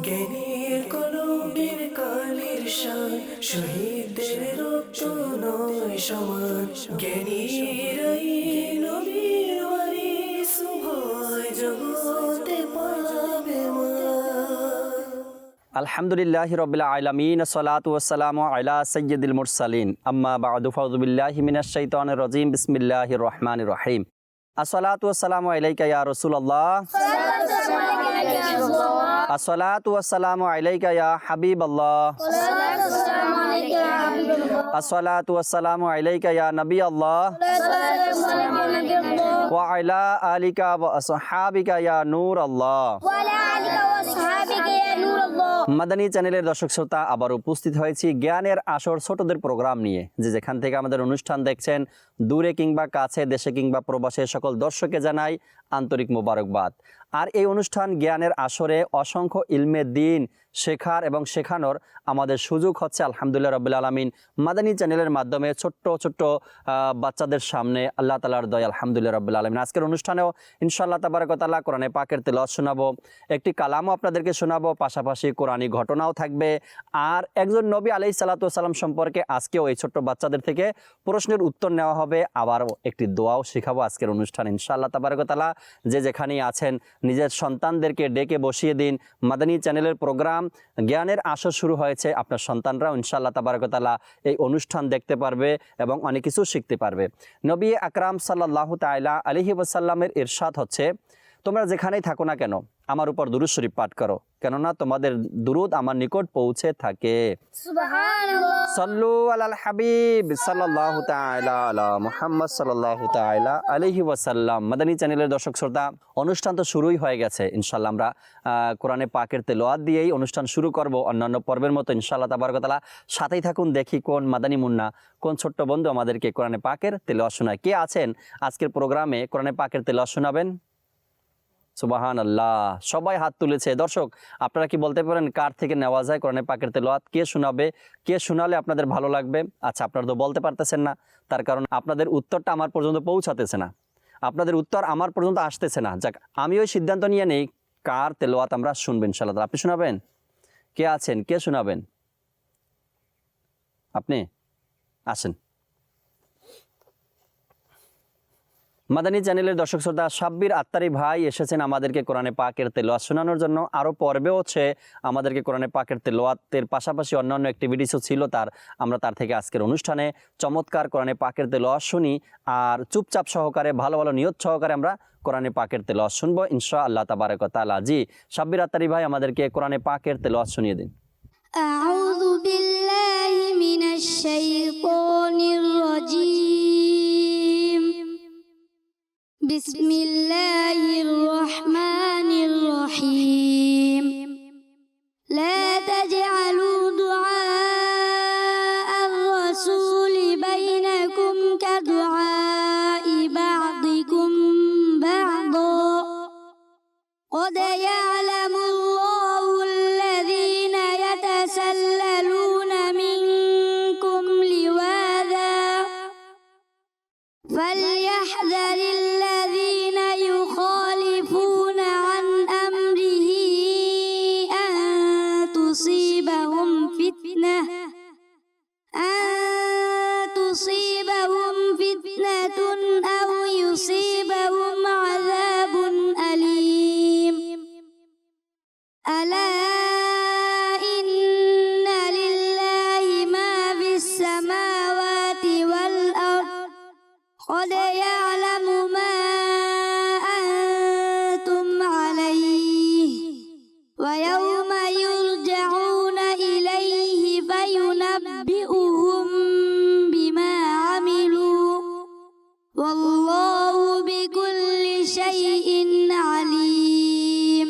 জ্ঞানীর কলমের কালের শান, শহীদদের রক্ত নয় সমান। জ্ঞানীরাই নবীর ওয়ারিস, উভয় জগতে পাবে মান। আলহামদুলিল্লাহি রাব্বিল আলামিন, আসসালাতু ওয়াসসালামু আলা সাইয়্যিদিল মুরসালিন, আম্মা বা'দু, ফাউযু বিল্লাহি মিনাশ শাইতানির রাজীম, বিসমিল্লাহির রহমানির রহিম। আসসালাতু ওয়াসসালামু আলাইকা ইয়া রাসূলুল্লাহ, আসসালাতু ওয়াসসালামু আলাইকা ইয়া হাবিবাল্লাহ, আসসালাতু ওয়াসসালামু আলাইকা ইয়া নবিয়াল্লাহ, ওয়া আলা আলিকা ওয়া আসহাবিকা ইয়া নূরাল্লাহ। মাদানী চ্যানেলের দর্শক শ্রোতা, আবার উপস্থিত হয়েছি জ্ঞানের আসর ছোটদের প্রোগ্রাম নিয়ে। যে যেখান থেকে আমাদের অনুষ্ঠান দেখছেন, দূরে কিংবা কাছে, দেশে কিংবা প্রবাসে, সকল দর্শককে জানাই আন্তরিক মোবারকবাদ। আর এই অনুষ্ঠান জ্ঞানের আসরে অসংখ্য ইলমে দ্বীন শেখার এবং শেখানোর আমাদের সুযোগ হচ্ছে আলহামদুলিল্লাহ রাব্বিল আলামিন মাদানী চ্যানেলের মাধ্যমে ছোট্ট ছোট্ট বাচ্চাদের সামনে আল্লাহ তাআলার দয়া আলহামদুলিল্লাহ রাব্বিল আলামিন। আজকের অনুষ্ঠানেও ইনশাআল্লাহ তাবারাক ওয়া তাআলা কোরআনে পাকের তেলাওয়াত শোনাবো, একটি কালামও আপনাদেরকে শোনাবো, পাশাপাশি কোরআনী ঘটনাও থাকবে। আর একজন নবী আলাইহিস সালাতু ওয়াস সালাম সম্পর্কে আজকেও এই ছোট্ট বাচ্চাদের থেকে প্রশ্নের উত্তর নেওয়া হবে, আবার একটি দোয়াও শেখাবো আজকের অনুষ্ঠানে ইনশাআল্লাহ তাবারাক ওয়া তাআলা। যে যেখানেই আছেন নিজের সন্তানদেরকে ডেকে বসিয়ে দিন। মাদানী চ্যানেলের প্রোগ্রাম জ্ঞানের আসর শুরু হয়েছে, আপনার সন্তানরাও ইনশাআল্লাহ তাবারাক ওয়া তাআলা এই অনুষ্ঠান দেখতে পারবে এবং অনেক কিছু শিখতে পারবে। নবী আকরাম সাল্লাল্লাহু তাআলা আলাইহি ওয়াসাল্লামের ইরশাদ হচ্ছে, তোমরা যেখানেই থাকো না কেন আমার উপর দুরূদ শরীফ পাঠ করো, কেননা তোমাদের দুরূদ আমার নিকট পৌঁছে থাকে। সুবহানাল্লাহ। সাল্লু আলাল হাবিব সাল্লাল্লাহু তাআলা আলা মুহাম্মদ সাল্লাল্লাহু তাআলা আলাইহি ওয়াসাল্লাম। মাদানী চ্যানেলের দর্শক শ্রোতা, অনুষ্ঠান তো শুরুই হয়ে গেছে। ইনশাআল্লাহ আমরা কোরআনে পাকের তেলাওয়াত দিয়েই অনুষ্ঠান শুরু করব, অন্যান্য পর্বের মতো ইনশাআল্লাহ তাবারাক ওয়া তাআলা। সাথেই থাকুন, দেখি কোন মাদানী মুন্না, কোন ছোট্ট বন্ধু আমাদেরকে কোরআনে পাকের তেলাওয়াত শোনায়। কে আছেন আজকের প্রোগ্রামে কোরআনে পাকের তেলাওয়াত শোনাবেন? সুবহানাল্লাহ, সবাই হাত তুলেছে। দর্শক, আপনারা কি বলতে পারেন কার থেকে নেওয়া যায় কোরআনে পাকের তেলাওয়াত? কে শোনাবে? কে শোনালে আপনাদের ভালো লাগবে? আচ্ছা, আপনারা তো বলতে পারতেছেন না, তার কারণ আপনাদের উত্তরটা আমার পর্যন্ত পৌঁছাতেছে না, আপনাদের উত্তর আমার পর্যন্ত আসতেছে না। যাক, আমি ওই সিদ্ধান্ত নিয়ে নেই কার তেলাওয়াত আমরা শুনবেন ইনশাআল্লাহ। আপনি শোনাবেন? কে আছেন? কে শোনাবেন? আপনি আসেন। মাদানী চ্যানেলের দর্শক শ্রোতা, সাব্বির আত্তারি ভাই এসেছেন আমাদেরকে কোরআনে পাকের তেলাওয়াত শোনানোর জন্য। আরও পর্বে হচ্ছে আমাদেরকে কোরআনে পাকের তেলাওয়াতের পাশাপাশি অন্যান্য অ্যাক্টিভিটিসও ছিল তার। আমরা তার থেকে আজকের অনুষ্ঠানে চমৎকার কোরআনে পাকের তেলাওয়াত শুনি, আর চুপচাপ সহকারে ভালো ভালো নিয়ত সহকারে আমরা কোরআনে পাকের তেলাওয়াত শুনবো ইনশাআল্লাহ তাবারাক ওয়া তাআলা। জি, সাব্বির আত্তারি ভাই আমাদেরকে কোরআনে পাকের তেলাওয়াত শুনিয়ে দিন। আউযু বিল্লাহি মিনাশ শাইতানির রাজীম। বিসমিল্লাহির রহমানির রহিম। লা তাজআলু দুআ আর-রাসূলি বাইনাকুম কাদুআই বা'দিকুম বা'দা। قد يعلم الله الذين يتسللون منكم لواذا فليحذر الذين يخالفون عن أمره أن تصيبهم فتنة أو يصيبهم عذاب أليم. ألا إن لله ما في السماوات والأرض. قد يعلم ما أنتم عليه ويوم يرجعون إليه فينبئهم بما عملوا والله بكل شيء عليم.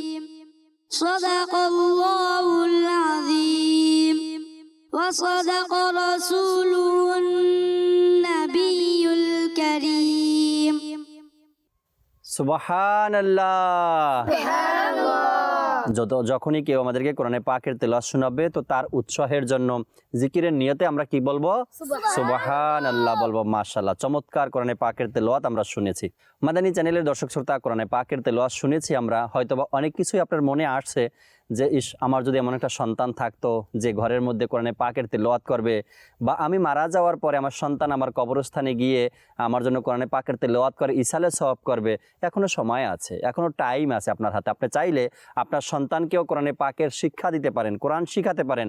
صدق الله العظيم وصدق رسوله النبي الكريم. সুবহানাল্লাহ। যখনই কেউ আমাদেরকে কোরআনে পাকের তেলাওয়াত শোনাবে, তো তার উৎসাহের জন্য জিকিরের নিয়তে আমরা কি বলবো? সুবহানাল্লাহ বলবো। মাশাআল্লাহ, চমৎকার কোরআনে পাকের তেলাওয়াত আমরা শুনেছি। মাদানী চ্যানেলের দর্শক শ্রোতা, কোরআনে পাকের তেলাওয়াত শুনেছি আমরা, হয়তোবা অনেক কিছুই আপনার মনে আসছে যে আমার যদি এমন একটা সন্তান থাকতো যে ঘরের মধ্যে কোরআনে পাকের তিলাওয়াত করবে, বা আমি মারা যাওয়ার পরে আমার সন্তান আমার কবরস্থানে গিয়ে আমার জন্য কোরআনে পাকের তিলাওয়াত করে ইসালে সওয়াব করবে। এখনও সময় আছে, এখনও টাইম আছে আপনার হাতে। আপনি চাইলে আপনার সন্তানকেও কোরআনে পাকের শিক্ষা দিতে পারেন, কোরআন শিখাতে পারেন।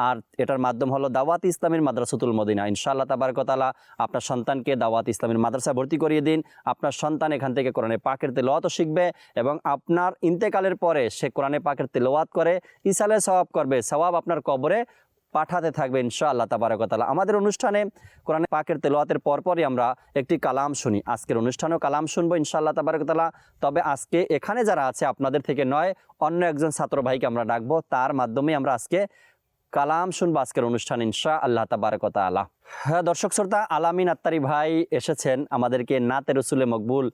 আর এটার মাধ্যম হলো দাওয়াত ইসলামের মাদ্রাসাতুল মদিনা। ইনশাআল্লাহ তাবারক ওয়া তাআলা আপনার সন্তানকে দাওয়াত ইসলামের মাদ্রাসায় ভর্তি করিয়ে দিন। আপনার সন্তান এখান থেকে কোরআনে পাকের তিলাওয়াতও শিখবে এবং আপনার ইন্তেকালের পরে সে কোরআনে পাকের তিলাওয়াত করে ইসালে সওয়াব করবে, সওয়াব আপনার কবরে পাঠাতে থাকবে ইনশাআল্লাহ তাবারক ওয়া তাআলা। আমাদের অনুষ্ঠানে কোরআনে পাকের তেলাওয়াতের পরপরই আমরা একটি কালাম শুনি। আজকের অনুষ্ঠানেও কালাম শুনবো ইনশাআল্লাহ তাবারক ওয়া তাআলা। তবে আজকে এখানে যারা আছে আপনাদের থেকে নয়, অন্য একজন ছাত্র ভাইকে আমরা ডাকবো, তার মাধ্যমেই আমরা আজকে কালাম শুনবো আজকের অনুষ্ঠান ইনশাআল্লাহ তাবারক ওয়া তাআলা। হ্যাঁ দর্শক শ্রোতা, আলামিন আত্তারি ভাই এসেছেন আমাদেরকে নাতে রসুলে মকবুল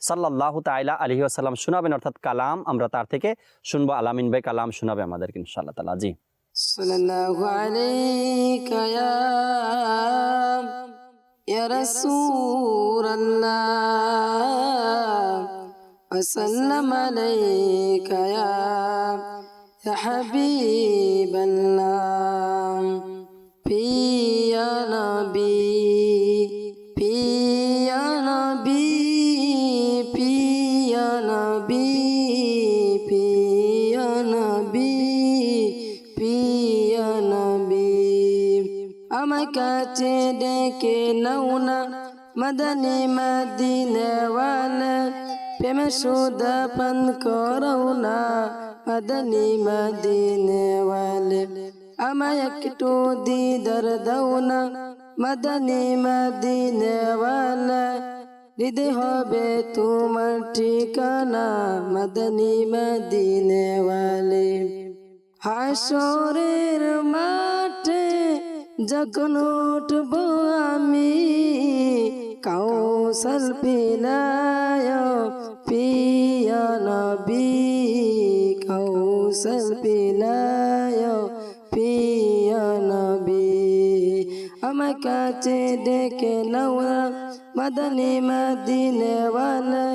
সাল্লাল্লাহু তাআলা আলাইহি ওয়াসাল্লাম শোনাবেন, অর্থাৎ কালাম আমরা তার থেকে শুনবো। আলামিন ভাই কালাম শোনাবে আমাদেরকে ইনশাআল্লাহ তাআলা। জি। সাল্লাল্লাহু আলাইকা ইয়া রাসূলাল্লাহ ওয়া সাল্লাম আলাইকা ইয়া হাবিবাল্লাহ। পিয়া নবী পিয়া নবী পিয়া নবী পিয়া নবী প্রিয় নবী, আমার কাছে ডেকে নাও না মদনী মদিনাওয়ালা, প্রেমে সুদা পান করো না মদনী মদিনাওয়ালা। আমায় একটু দিদার দাও না মদনী মদিনাওয়ালা, হৃদয় হবে তোমার ঠিকানা মদনী মদিনাওয়ালা। হাসরের মাঠে যখন উঠব আমি, কাউসার পিলায় পিয়া নবী, কাউসার পিলায় পিয়া নবী। আমার কাছে ডেকে নাও মদনী মদিনাওয়ালা,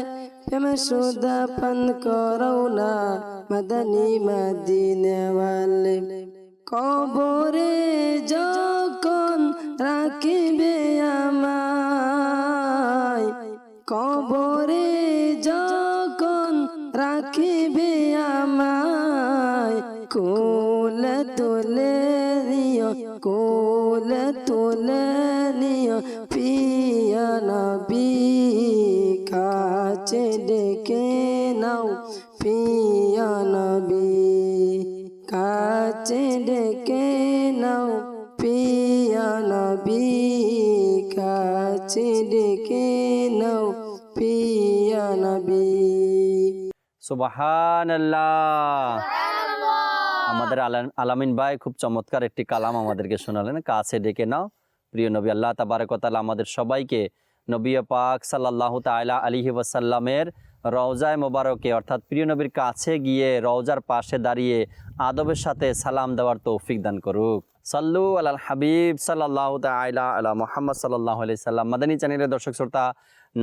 প্রেম সুদা পান করো না মদনী মদিনাওয়ালা। কবরে যখন রাখিবে আমায়, কবরে যখন রাখিবে আমায়, কোলে তুলে নিও কোলে তুলে নিও প্রিয় নবী, কাছে ডেকে নাও প্রিয় নবী, কাছে ডেকে নাও প্রিয় নবী, কাছে ডেকে নাও প্রিয় নবী। সুবহানাল্লাহ। আমাদের আলামিন ভাই খুব চমৎকার একটি কালাম আমাদেরকে শোনালেন, কাছে ডেকে নাও প্রিয় নবী। আল্লাহ তাবারক ওয়া তাআলা আমাদের সবাইকে নবী পাক সাল্লাল্লাহু তাআলা আলাইহি ওয়াসাল্লামের রওজায়ে মোবারকে অর্থাৎ প্রিয় নবীর কাছে গিয়ে রওজার পাশে দাঁড়িয়ে আদবের সাথে সালাম দেওয়ার তৌফিক দান করুক। সাল্লু আলাল হাবিব সাল্লাল্লাহু তাআলা আলা মুহাম্মদ সাল্লাল্লাহু আলাইহি সাল্লাম। মাদানী চ্যানেলের দর্শক শ্রোতা,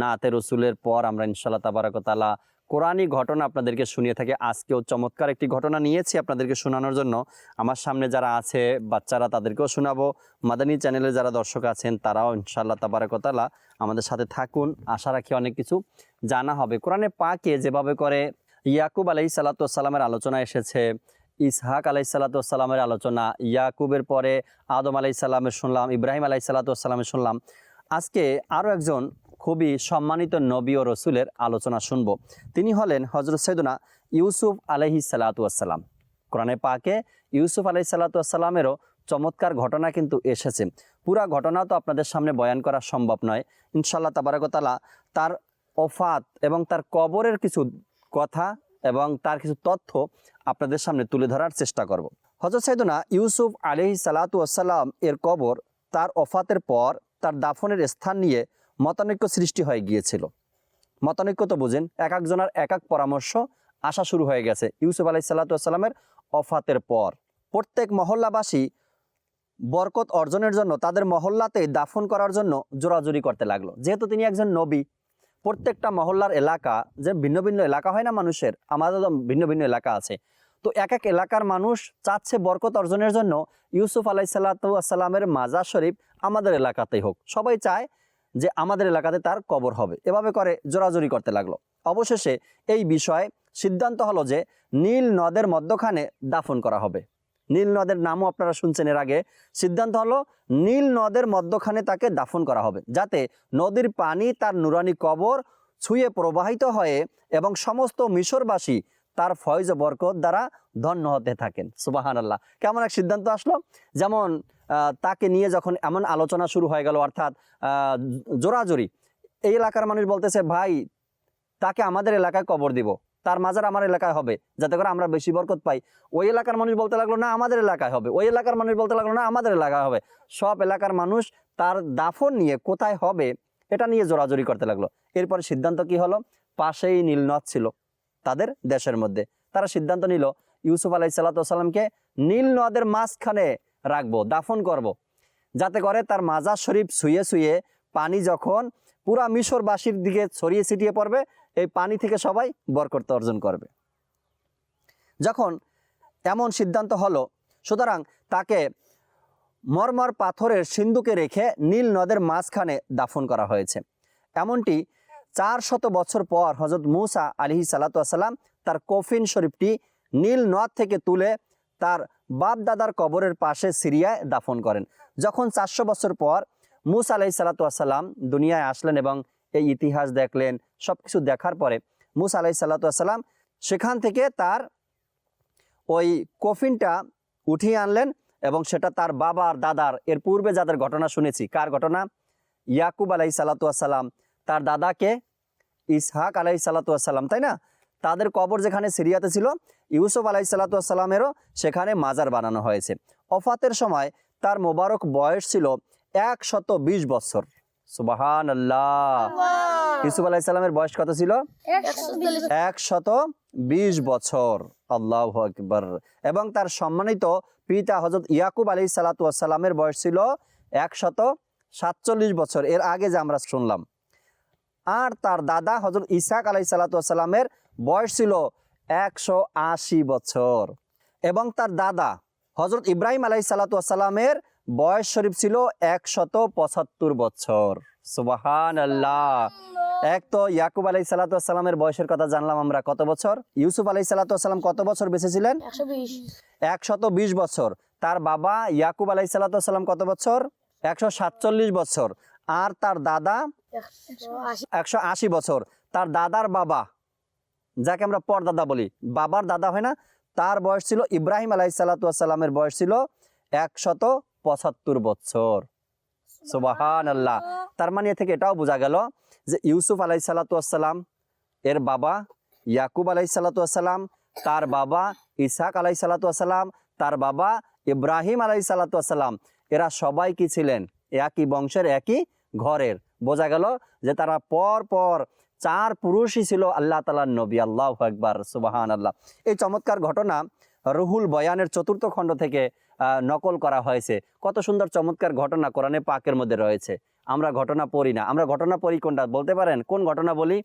নাতে রসুলের পর আমরা ইনশাআল্লাহ তাবারক ওয়া তাআলা কোরআনী ঘটনা আপনাদেরকে শুনিয়ে থাকি। আজকেও চমৎকার একটি ঘটনা নিয়েছি আপনাদেরকে শোনানোর জন্য। আমার সামনে যারা আছে বাচ্চারা, তাদেরকেও শোনাবো। মাদানী চ্যানেলের যারা দর্শক আছেন তারাও ইনশাআল্লাহ তাবারক ওয়া তাআলা আমাদের সাথে থাকুন। আশা রাখি অনেক কিছু জানা হবে। কোরআনে পাকে যেভাবে করে ইয়াকুব আলাইহিস সালাতু ওয়াস সালামের আলোচনা এসেছে, ইসহাক আলাইহিস সালাতু ওয়াস সালামের আলোচনা, ইয়াকুবের পরে আদম আলাইহিস সালামের শুনলাম, ইব্রাহিম আলাইহিস সালাতু ওয়াস সালামের শুনলাম। আজকে আরও একজন খুবই সম্মানিত নবী ও রসুলের আলোচনা শুনব। তিনি হলেন হযরত সাইয়েদনা ইউসুফ আলাইহিস সালাতু ওয়াস সালাম। কোরআনে পাকে ইউসুফ আলাইহিস সালাতু ওয়াস সালামেরও চমৎকার ঘটনা কিন্তু এসেছে। পুরা ঘটনা তো আপনাদের সামনে বয়ান করা সম্ভব নয়। ইনশাআল্লাহ তাবারক ওয়া তাআলা তার ওফাত এবং তার কবরের কিছু কথা এবং তার কিছু তথ্য আপনাদের সামনে তুলে ধরার চেষ্টা করব। হযরত সাইয়েদনা ইউসুফ আলাইহিস সালাতু ওয়াস সালাম এর কবর তার ওফাতের পর তার দাফনের স্থান নিয়ে মতানৈক্য সৃষ্টি হয়ে গিয়েছিল। মতানৈক্য তো বুঝেন, এক একজনের এক এক পরামর্শ আসা শুরু হয়ে গেছে। ইউসুফ আলাইহিস সালাতু ওয়াস সালামের ওফাতের পর প্রত্যেক মহল্লাবাসী বরকত অর্জনের জন্য তাদের মহল্লাতে দাফন করার জন্য জোরাজুরি করতে লাগলো। যেহেতু তিনি একজন নবী, প্রত্যেকটা মহল্লার এলাকা যে ভিন্ন ভিন্ন এলাকা হয় না মানুষের, আমাদের ভিন্ন ভিন্ন এলাকা আছে, তো এক এক এলাকার মানুষ চাচ্ছে বরকত অর্জনের জন্য ইউসুফ আলাইহিসসালামের মাজার শরীফ আমাদের এলাকাতেই হোক। সবাই চায় যে আমাদের এলাকাতে তার কবর হবে, এভাবে করে জোরাজুরি করতে লাগলো। অবশেষে এই বিষয়ে সিদ্ধান্ত হলো যে নীল নদের মধ্যখানে দাফন করা হবে। নীল নদের নামও আপনারা শুনছেন এর আগে। সিদ্ধান্ত হলো নীল নদের মধ্যখানে তাকে দাফন করা হবে, যাতে নদীর পানি তার নুরানি কবর ছুঁয়ে প্রবাহিত হয়ে এবং সমস্ত মিশরবাসী তার ফয়েজ ও বরকত দ্বারা ধন্য হতে থাকেন। সুবহানাল্লাহ। কেমন এক সিদ্ধান্ত আসলো! যেমন তাকে নিয়ে যখন এমন আলোচনা শুরু হয়ে গেল, অর্থাৎ জোরাজুরি, এই এলাকার মানুষ বলতেছে ভাই তাকে আমাদের এলাকায় কবর দিব, তার মাজার আমার এলাকায় হবে যাতে করে আমরা বেশি বরকত পাই। ওই এলাকার মানুষ বলতে লাগলো না আমাদের এলাকায় হবে, ওই এলাকার মানুষ বলতে লাগলো না আমাদের এলাকায় হবে। সব এলাকার মানুষ তার দাফন নিয়ে কোথায় হবে এটা নিয়ে জোরাজুরি করতে লাগলো। এরপর সিদ্ধান্ত কি হলো, পাশেই নীলনদ ছিল তাদের দেশের মধ্যে, তারা সিদ্ধান্ত নিল ইউসুফ আলাইহিসসালামকে নীল নদের মাঝখানে রাখবো, দাফন করব, যাতে করে তার মাজার শরীফ ছুঁয়ে ছুঁয়ে পানি যখন পুরা মিশরবাসীর দিকে ছড়িয়ে ছিটিয়ে পড়বে, এই পানি থেকে সবাই বরকত অর্জন করবে। যখন এমন সিদ্ধান্ত হলো, সুতরাং তাকে মরমর পাথরের সিন্ধুকে রেখে নীল নদের মাঝখানে দাফন করা হয়েছে। এমনটি 400 বছর পর হযরত মূসা আলাইহিসসালাম তার কফিন শরীফটি নীল নদ থেকে তুলে তার বাপ দাদার কবরের পাশে সিরিয়ায় দাফন করেন। যখন 400 বছর পর মূসা আলাইহিসসালাম দুনিয়ায় আসলেন এবং এই ইতিহাস দেখলেন, সব কিছু দেখার পরে মূসা আলাইহিসসালাম সেখান থেকে তার ওই কফিনটা উঠিয়ে আনলেন এবং সেটা তার বাবার দাদার, এর পূর্বে যাদের ঘটনা শুনেছি, কার ঘটনা? ইয়াকুব আলাইহিসসালাম, তার দাদাকে ইসহাক আলাইহিসসালাম, তাই না? তাদের কবর যেখানে সিরিয়াতে ছিল, ইউসুফ আলাইহিসসালামেরও সেখানে মাজার বানানো হয়েছে। ওফাতের সময় তার মোবারক বয়স ছিল 120 বছর। সুবহানাল্লাহ। ইউসুফ আলাইহিসসালামের বয়স কত ছিল? 120 বছর। আল্লাহু আকবার। এবং তার সম্মানিত পিতা হযরত ইয়াকুব আলাইহিসসালামের বয়স ছিল 147 বছর, এর আগে যে আমরা শুনলাম। আর তার দাদা হযরত ইসহাক আলাইহিসসালামের বয়স ছিল 180 বছর এবং তার দাদা হযরত ইব্রাহিম আলাইহিসসালামের বয়স শরীফ ছিল 175 বছর। সুবহানাল্লাহ। এক তো ইয়াকুব আলাইহিসসালামের বয়সের কথা জানলাম আমরা, কত বছর? ইউসুফ আলাইহিসসালাম কত বছর বেঁচে ছিলেন? 120 বছর। তার বাবা ইয়াকুব আলাইহিসসালাম কত বছর? 147 বছর। আর তার দাদা 180 বছর। তার দাদার বাবা, যাকে আমরা পরদাদা বলি, বাবার দাদা হয় না, তার বয়স ছিল, ইব্রাহিম আলাইহিসসালামের বয়স ছিল 175 বছর। সুবহানাল্লাহ। তার মানে থেকে এটাও বোঝা গেল যে ইউসুফ আলাইহিসসালাম এর বাবা ইয়াকুব আলাইহিসসালাম, তার বাবা ইসহাক আলাইহিসসালাম, তার বাবা ইব্রাহিম আলাইহিসসালাম, এরা সবাই কি ছিলেন? একই বংশের, একই ঘরের। বোঝা গেল যে তারা পর পর 4 পুরুষই ছিল আল্লাহ তাআলার নবী। আল্লাহু আকবার। সুবহানাল্লাহ। এই চমৎকার ঘটনা রুহুল বয়ানের 4র্থ খণ্ড থেকে নকল করা হয়েছে। কত সুন্দর চমৎকার ঘটনা কোরআনে পাকের মধ্যে রয়েছে। আমরা ঘটনা পড়ি না, আমরা ঘটনা পড়ি কোনটা বলতে পারেন? কোন ঘটনা বলি?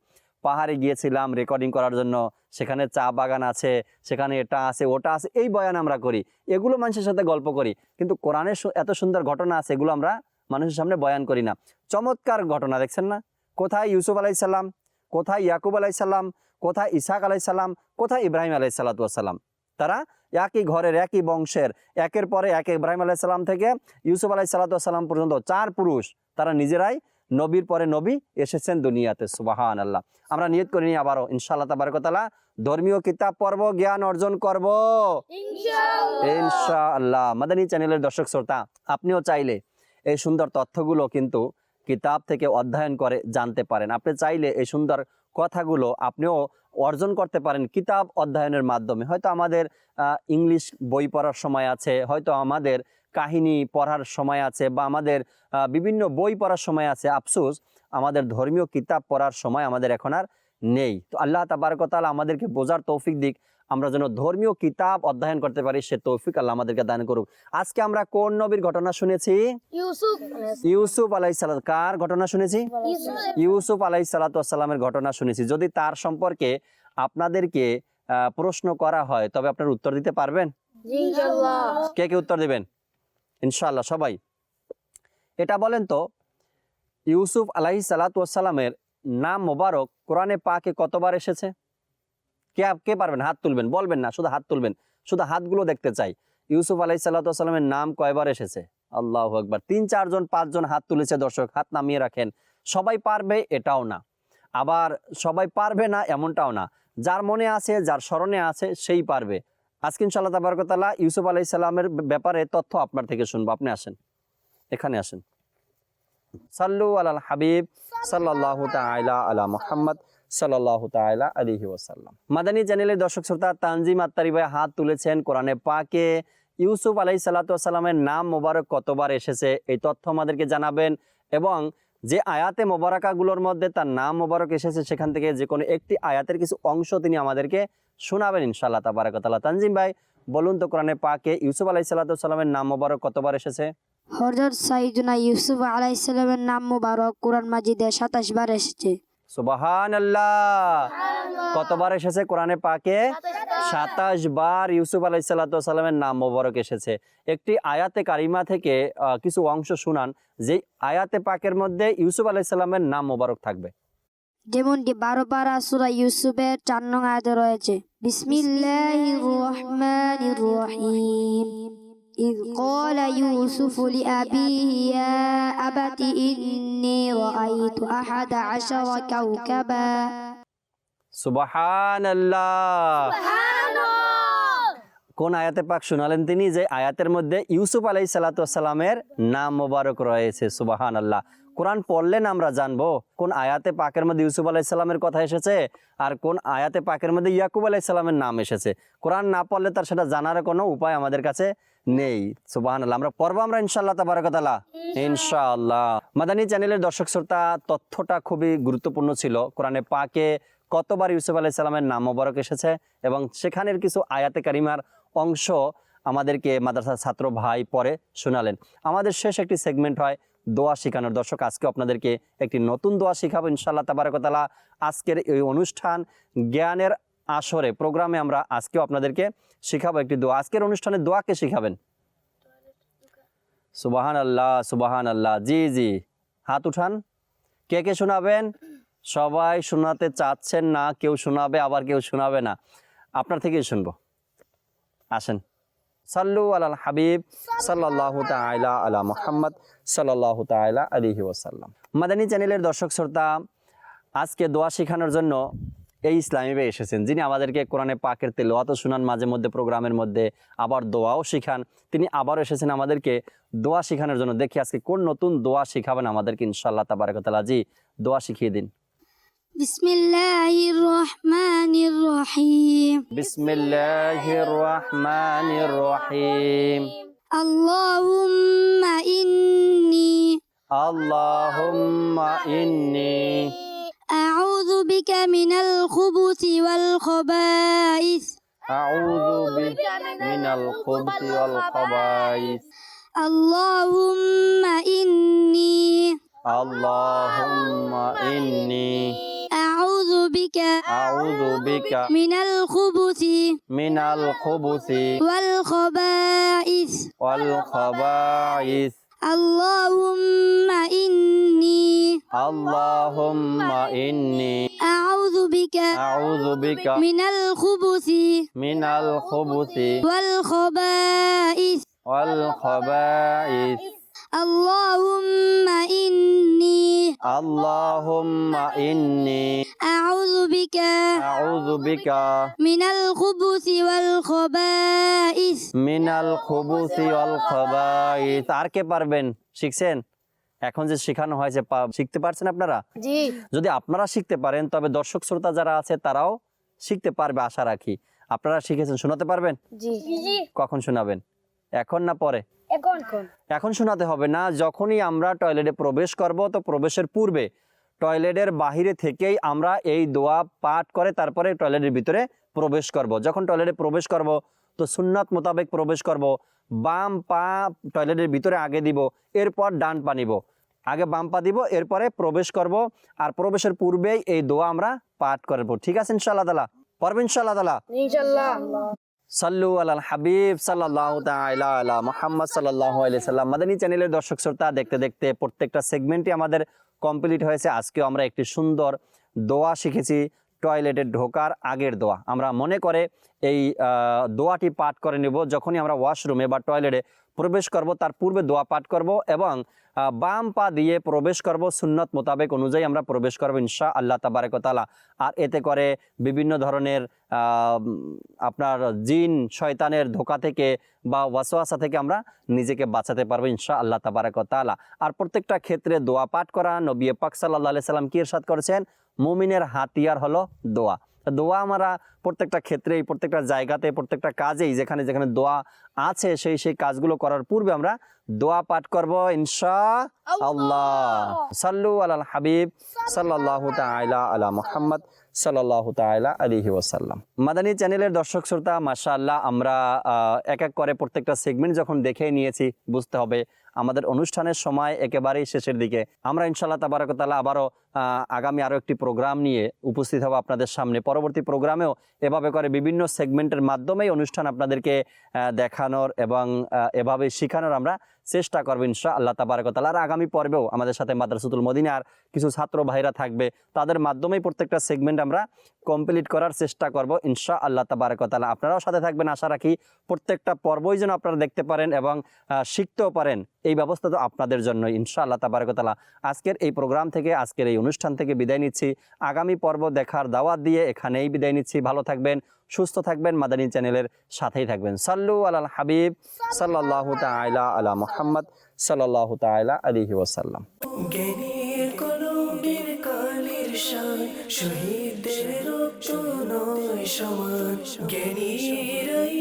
পাহাড়ে গিয়েছিলাম রেকর্ডিং করার জন্য, সেখানে চা বাগান আছে, সেখানে এটা আছে ওটা আছে, এই বয়ান আমরা করি, এগুলো মানুষের সাথে গল্প করি। কিন্তু কোরআনে এত সুন্দর ঘটনা আছে, এগুলো আমরা মানুষের সামনে বয়ান করি না। চমৎকার ঘটনা দেখছেন না? কোথায় ইউসুফ আলাইহিসসালাম, কোথায় ইয়াকুব আলাইহিসসালাম, কোথায় ইসহাক আলাইহিসসালাম, কোথায় ইব্রাহিম আলাইহিসসালাম। তারা একই ঘরের, একই বংশের, একের পরে এক, ইব্রাহিম আলাইহিসসালাম থেকে ইউসুফ আলাইহিসসালাম পর্যন্ত 4 পুরুষ, তারা নিজেরাই নবীর পরে নবী এসেছেন দুনিয়াতে। সুবহানাল্লাহ। আমরা নিয়ত করি নি আবারও ইনশাআল্লাহ তাবারক ওয়া তাআলা ধর্মীয় কিতাব পড়ব, জ্ঞান অর্জন করব ইনশাআল্লাহ। মাদানী চ্যানেলের দর্শক শ্রোতা, আপনিও চাইলে এই সুন্দর তথ্যগুলো কিন্তু কিতাব থেকে অধ্যয়ন করে জানতে পারেন। আপনি চাইলে এই সুন্দর কথাগুলো আপনিও অর্জন করতে পারেন কিতাব অধ্যয়নের মাধ্যমে। হয়তো আমাদের ইংলিশ বই পড়ার সময় আছে, হয়তো আমাদের কাহিনী পড়ার সময় আছে, বা আমাদের বিভিন্ন বই পড়ার সময় আছে। আফসোস আমাদের ধর্মীয় কিতাব পড়ার সময় আমাদের এখন আর নেই। তো আল্লাহ তাবারক ওয়া তাআলা আমাদেরকে বোঝার তৌফিক দিক, আমরা যেন ধর্মীয় কিতাব অধ্যয়ন করতে পারি, সে তৌফিক আল্লাহ আমাদেরকে দান করুক। আজকে আমরা কোন নবীর ঘটনা শুনেছি? ইউসুফ আলাইহিসসালাম। কার ঘটনা শুনেছি? ইউসুফ আলাইহিসসালামের ঘটনা শুনেছি। যদি তার সম্পর্কে আপনাদেরকে প্রশ্ন করা হয় তবে আপনার উত্তর দিতে পারবেন? কে কে উত্তর দিবেন? ইনশাআল্লাহ সবাই। এটা বলেন তো, ইউসুফ আলাইহিস সালাতু ওয়াস সালামের নাম মোবারক কোরআনে পাকে কতবার এসেছে? কে পারবেন? হাত তুলবেন, বলবেন না, শুধু হাত তুলবেন, শুধু হাতগুলো দেখতে চাই। ইউসুফ আলাইহিস সালাতু ওয়াস সালামের নাম কয়বার এসেছে? আল্লাহু আকবার। 3-4 জন 5 জন হাত তুলেছে দর্শক, হাত নামিয়ে রাখেন। সবাই পারবে এটাও না, আবার সবাই পারবে না এমনটাও না। যার মনে আছে, যার স্মরণে আছে সেই পারবে। আজকে ইনশাআল্লাহ তাবারক ওয়া তাআলা ইউসুফ আলাইহিস সালামের ব্যাপারে তথ্য আপনার থেকে শুনবো। আপনি আসেন, এখানে আসেন। সাল্লু আলাল হাবিব সাল্লাল্লাহু তাআলা আলা মুহাম্মদ সাল্লাল্লাহু তাআলা আলাইহি ওয়াসাল্লাম। মাদানী চ্যানেলের দর্শক শ্রোতা, তানজিম আত্তারি ভাই হাত তুলেছেন। কোরআনে পাকে ইউসুফ আলাইহিস সালাতু ওয়াস সালামের নাম মোবারক কতবার এসেছে এই তথ্য আমাদেরকে জানাবেন, এবং যে আয়াতে মোবারকাগুলোর মধ্যে তার নাম মোবারক এসেছে সেখান থেকে যে কোনো একটি আয়াতের কিছু অংশ তিনি আমাদেরকে শোনাবেন ইনশাআল্লাহ তাবারাক ওয়া তাআলা। তানজিম ভাই বলুন তো, কোরআনে পাকে ইউসুফ আলাইহিস সালাতু ওয়াস সালামের নাম মোবারক কতবার এসেছে? হযরত সাইয়্যিদুনা ইউসুফ আলাইহিস সালামের নাম মুবারক কোরআন মাজিদে 27 বার এসেছে। সুবহানাল্লাহ। কতবার এসেছে কোরআনে পাকে? 27 বার ইউসুফ আলাইহিস সালাতু ওয়াস সালামের নাম মোবারক এসেছে। একটি আয়াতে কারিমা থেকে কিছু অংশ শুনান, যেই আয়াতে পাকের মধ্যে ইউসুফ আলাইহিস সালামের নাম মোবারক থাকবে। যেমনটি 12 পারা সূরা ইউসুফের 4 নং আয়াতে রয়েছে, বিসমিল্লাহির রহমানির রহিম, إذ قال يوسف لأبيه يا أبت إني رأيت 11 كوكبا। সুবহানাল্লাহ। কোন আয়াতে পাক শোনালেন তিনি? যে আয়াতের মধ্যে ইউসুফ আলাইহিস সালাতু ওয়াস সালামের নাম মোবারক রয়েছে। সুবহানাল্লাহ। কোরআন পড়লেন আমরা জানবো কোন আয়াতে পাকের মধ্যে ইউসুফ আলাইহিস সালামের কথা এসেছে আর কোন আয়াতে পাকের মধ্যে ইয়াকুব আলাইহিস সালামের নাম এসেছে। কোরআন না পড়লে তার সেটা জানার কোনো উপায় আমাদের কাছে নেই। সুবহানাল্লাহ। আমরা পড়বো আমরা ইনশাআল্লাহ তাবারাক ওয়া তাআলা, ইনশাআল্লাহ। মাদানী চ্যানেলের দর্শক শ্রোতা, তথ্যটা খুবই গুরুত্বপূর্ণ ছিল। কোরআনে পাকে কতবার ইউসুফ আলাইহিস সালামের নাম মোবারক এসেছে এবং সেখানের কিছু আয়াতে কারিমার অংশ আমাদেরকে মাদ্রাসার ছাত্র ভাই পরে শোনালেন। আমাদের শেষ একটি সেগমেন্ট হয় দোয়া শেখানোর। দর্শক, আজকে আপনাদেরকে একটি নতুন দোয়া শেখাবো ইনশাআল্লাহ তাবারাক ওয়া তাআলা। আজকের এই অনুষ্ঠান জ্ঞানের আসরে প্রোগ্রামে আমরা আজকেও আপনাদেরকে শেখাবো একটি দোয়া। আজকের অনুষ্ঠানে দোয়াকে শেখাবেন। সুবহানাল্লাহ, সুবহানাল্লাহ। জি জি, হাত উঠান। কে কে শোনাবেন? সবাই শোনাতে চাচ্ছেন না, কেউ শোনাবে আবার কেউ শোনাবে না। আপনার থেকেই শুনবো, আসেন। সাল্লু আলাল হাবিব সাল্লাল্লাহু তাআলা আলা মুহাম্মদ সাল্লাল্লাহু তাআলা আলাইহি ওয়াসাল্লাম। মাদানী চ্যানেলের দর্শক শ্রোতা, আজকে দোয়া শেখানোর জন্য এই ইসলামী ভাই এসেছেন, যিনি আমাদেরকে কোরআনে পাকের তেলাওয়াতও শোনান মাঝে মধ্যে প্রোগ্রামের মধ্যে, আবার দোয়াও শিখান। তিনি আবারও এসেছেন আমাদেরকে দোয়া শেখানোর জন্য। দেখি আজকে কোন নতুন দোয়া শিখাবেন আমাদেরকে ইনশাআল্লাহ তাবারাক ওয়া তাআলা। জি, দোয়া শিখিয়ে দিন। বিসমিল্লাহির রহমানির রহিম, বিসমিল্লাহির রহমানির রহিম। আল্লাহুম্মা ইন্নী আল্লাহুম্মা ইন্নী আউযু বিকা মিনাল খুবুসি ওয়াল খাবাইস। আউযু বিকা মিনাল খুবুসি ওয়াল খাবাইস। আল্লাহুম্মা ইন্নী আল্লাহুম্মা ইন্নী আউযু বিকা মিনাল খুবুসি ওয়াল খাবাইস। আল্লাহুম্মা ইন্নী আউযু বিকা মিনাল খুবুসি ওয়াল খাবাইস। আল্লাহুম্মা ইন্নী আউযু বিকা মিনাল খুবুসি ওয়াল খাবাইস। আর কে পারবেন? শিখছেন? এখন যে শেখানো হয়েছে শিখতে পারছেন আপনারা? জি। যদি আপনারা শিখতে পারেন তবে দর্শক শ্রোতা যারা আছে তারাও শিখতে পারবে আশা রাখি। আপনারা শিখেছেন, শোনাতে পারবেন? জি। কখন শোনাবেন? এখন না পরে? এখন শোনাতে হবে না। যখনই আমরা টয়লেটে প্রবেশ করব, তো প্রবেশের পূর্বে টয়লেটের বাহিরে থেকেই আমরা এই দোয়া পাঠ করে তারপরে টয়লেটের ভিতরে প্রবেশ করব। যখন টয়লেটে প্রবেশ করব তো সুন্নাত মোতাবেক প্রবেশ করব। বাম পা টয়লেটের ভিতরে আগে দিব, এরপর ডান পা নিব। আগে বাম পা দিব, এরপরে প্রবেশ করব। আর প্রবেশের পূর্বেই এই দোয়া আমরা পাঠ করব। ঠিক আছে ইনশাআল্লাহ তাআলা? পারবেন ইনশাআল্লাহ তাআলা? ইনশাআল্লাহ। সাল্লু আলাল হাবিব সাল্লাল্লাহু তাআলা আলা মুহাম্মদ সাল্লাল্লাহু আলাইহি সাল্লাম। মাদানী চ্যানেলের দর্শক শ্রোতা, দেখতে দেখতে প্রত্যেকটা সেগমেন্টই আমাদের কমপ্লিট হয়েছে। আজকেও আমরা একটি সুন্দর দোয়া শিখেছি, টয়লেটে ঢোকার আগের দোয়া। আমরা মনে করে এই দোয়াটি পাঠ করে নেব। যখনই আমরা ওয়াশরুমে বা টয়লেটে প্রবেশ করব তার পূর্বে দোয়া পাঠ করব এবং বাম পা দিয়ে প্রবেশ করব, সুন্নত মোতাবেক অনুযায়ী আমরা প্রবেশ করব ইনশাআল্লাহ তাবারক ওয়া তাআলা। আর এতে করে বিভিন্ন ধরনের আপনার জিন শয়তানের ধোঁকা থেকে বা ওয়াসওয়াসা থেকে আমরা নিজেকে বাঁচাতে পারবো ইনশাআল্লাহ তাবারক ওয়া তাআলা। আর প্রত্যেকটা ক্ষেত্রে দোয়া পাঠ করা, নবী পাক সাল্লাল্লাহু আলাইহি সাল্লাম কি ইরশাদ করেছেন? মুমিনের হাতিয়ার হলো দোয়া। দোয়া আমরা প্রত্যেকটা ক্ষেত্রেই, প্রত্যেকটা জায়গাতে, প্রত্যেকটা কাজেই যেখানে যেখানে দোয়া আছে সেই কাজগুলো করার পূর্বে আমরা দোয়া পাঠ করব ইনশাআল্লাহ। সাল্লু আলাল হাবিব সাল্লাল্লাহু তাআলা আলা মুহাম্মদ সাল্লাল্লাহু তাআলা আলাইহি ওয়াসাল্লাম। মাদানী চ্যানেলের দর্শক শ্রোতা, মাশাআল্লাহ আমরা এক এক করে প্রত্যেকটা সেগমেন্ট যখন দেখে নিয়েছি, বুঝতে হবে আমাদের অনুষ্ঠানের সময় একেবারেই শেষের দিকে। আমরা ইনশাআল্লাহ তাবারক ওয়া তাআলা আবারও আগামী আরও একটি প্রোগ্রাম নিয়ে উপস্থিত হব আপনাদের সামনে। পরবর্তী প্রোগ্রামেও এভাবে করে বিভিন্ন সেগমেন্টের মাধ্যমেই অনুষ্ঠান আপনাদেরকে দেখানোর এবং এভাবে শেখানোর আমরা চেষ্টা করবো ইনশাআল্লাহ তাবারক ওয়া তাআলা। আর আগামী পর্বেও আমাদের সাথে মাদ্রাসাতুল মদিনার কিছু ছাত্র ভাইরা থাকবে, তাদের মাধ্যমেই প্রত্যেকটা সেগমেন্ট আমরা কমপ্লিট করার চেষ্টা করব ইনশাআল্লাহ তাবারক ওয়া তাআলা। আপনারাও সাথে থাকবেন আশা রাখি। প্রত্যেকটা পর্বই যেন আপনারা দেখতে পারেন এবং শিখতেও পারেন, এই ব্যবস্থা তো আপনাদের জন্যই ইনশাআল্লাহ তাবারক ওয়া তাআলা। আজকের এই প্রোগ্রাম থেকে, আজকের এই অনুষ্ঠান থেকে বিদায় নিচ্ছি। আগামী পর্ব দেখার দাওয়াত দিয়ে এখানেই বিদায় নিচ্ছি। ভালো থাকবেন, সুস্থ থাকবেন, মাদানী চ্যানেলের সাথেই থাকবেন। সাল্লু আলাল হাবিব সাল্লাল্লাহু তাআলা আলা মুহাম্মদ সাল্লাল্লাহু তাআলা আলাইহি ওয়াসাল্লাম। জ্ঞানীর কলমের কালির শান, শহীদদের রক্ত নয় সমান। জ্ঞানীরাই